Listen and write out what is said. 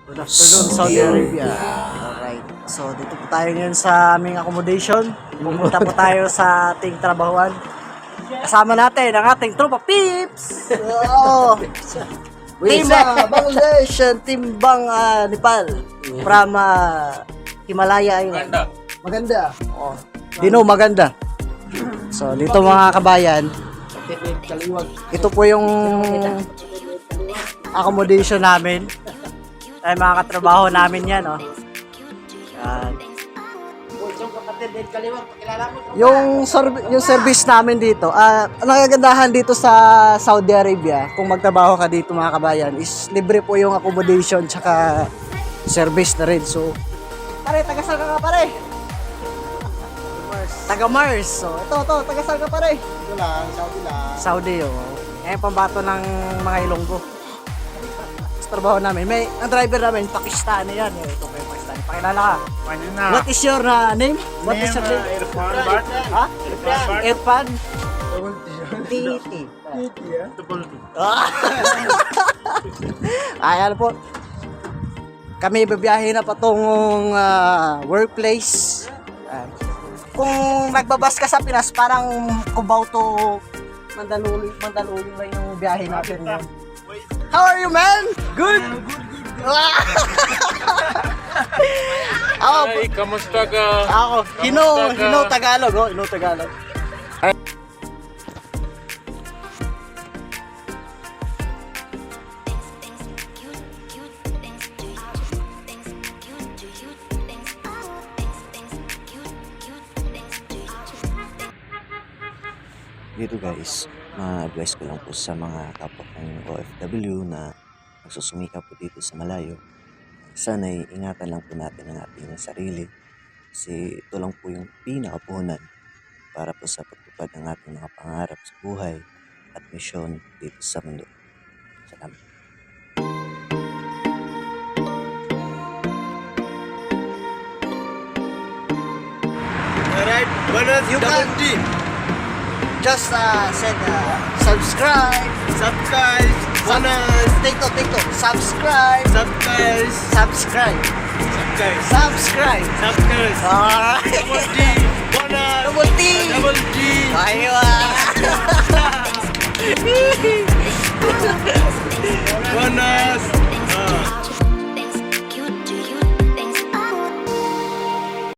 Good afternoon, Saudi Arabia. Alright. So, dito po tayo ngayon sa aming accommodation. Pupunta po tayo sa ating trabahuan. Kasama natin ang ating tropa Pips! Oh! Team Bangladesh and Team Nepal. From Himalaya. Maganda. Oh. Dino, maganda. So, dito mga kabayan, ito po yung accommodation namin. Ay mga katrabaho namin yan, oh. Yan. Yung service namin dito, ang nagagandahan dito sa Saudi Arabia, kung magtrabaho ka dito mga kabayan, is libre po yung accommodation tsaka service na rin. So, pare, taga-saan ka pare? Taga-Mars. So, ito, taga-saan ka pare? Ito lang, Saudi lang. Saudi, oh. Ngayon pambato ng mga Ilonggo. Trabaho namin. Ang driver namin, Pakistani yan. Ito kayo Pakistani. Pakilala ka. What is your name? What is your name? Irfan. Ha? Irfan? Titi. Ayan po. Kami babiyahin na patungong workplace. Kung nagbabas ka sa Pinas, parang Cubao to Mandaluyong lang yung biyahe natin. How are you, man? Good. Ay, kamusta ka? Ako, Hino Tagalog, oh, Hino Tagalog. Dito guys, ma-advise ko lang po sa mga kapwa kong OFW na nagsusumikap po dito sa malayo. Sana'y ingatan lang po natin ang ating sarili kasi ito lang po yung pinakapuhunan para po sa pagtupad ng ating mga pangarap sa buhay at misyon dito sa mundo. Salamat. Alright, bonus You double can- D. Just said subscribe. Subscribe. Bonus. TikTok. Subscribe. Subscribe. Subscribe. Subscribe. Subscribe. Subscribe. Alright. Double D. Bonus. Double D. Double D. Ayo Bonus.